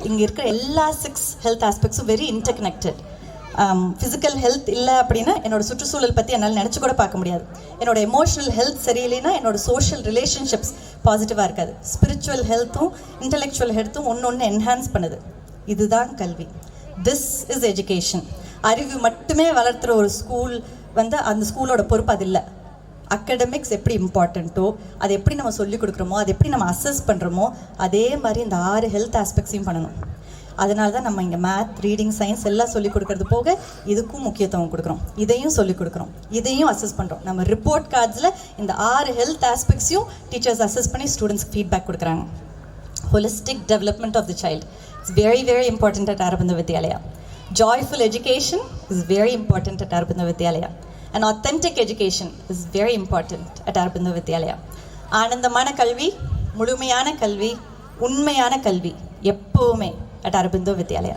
இங்கே இருக்கிற எல்லா 6 ஹெல்த் ஆஸ்பெக்ட்ஸும் வெரி இன்டர்கனெக்டட். ஃபிசிக்கல் ஹெல்த் இல்லை அப்படின்னா என்னோட சுற்றுச்சூழல் பற்றி என்னால் நினச்சி கூட பார்க்க முடியாது. என்னோட எமோஷனல் ஹெல்த் சரியில்லைன்னா என்னோட சோஷியல் ரிலேஷன்ஷிப்ஸ் பாசிட்டிவாக இருக்காது. ஸ்பிரிச்சுவல் ஹெல்த்தும் இன்டெலெக்சுவல் ஹெல்த்தும் ஒன்று என்ஹான்ஸ் பண்ணுது. இதுதான் கல்வி. This is education. அறிவு மட்டுமே வளர்த்துற ஒரு ஸ்கூல் அந்த ஸ்கூலோட பொறுப்பு அது இல்லை. அகடமிக்ஸ் எப்படி இம்பார்ட்டண்ட்டோ, அதை எப்படி நம்ம சொல்லிக் கொடுக்குறோமோ, அதை எப்படி நம்ம அசஸ் பண்ணுறோமோ, அதே மாதிரி இந்த 6 ஹெல்த் ஆஸ்பெக்ட்ஸையும் பண்ணணும். அதனால தான் நம்ம இங்கே மேத், ரீடிங், சயின்ஸ் எல்லாம் சொல்லிக் கொடுக்கறது போக இதுக்கும் முக்கியத்துவம் கொடுக்குறோம். இதையும் சொல்லிக் கொடுக்குறோம், இதையும் அசஸ் பண்ணுறோம். நம்ம ரிப்போர்ட் கார்ட்ஸில் இந்த 6 ஹெல்த் ஆஸ்பெக்ட்ஸையும் டீச்சர்ஸ் அசஸ் பண்ணி ஸ்டூடெண்ட்ஸ்க்கு ஃபீட்பேக் கொடுக்குறாங்க. Holistic development of the child it's very very important at Aurobindo Vidyalaya. Joyful education is very important at Aurobindo Vidyalaya. And authentic education is very important at Aurobindo Vidyalaya. ஆனந்தமான கல்வி, முழுமையான கல்வி, உண்மையான கல்வி எப்பவுமே at Aurobindo Vidyalaya.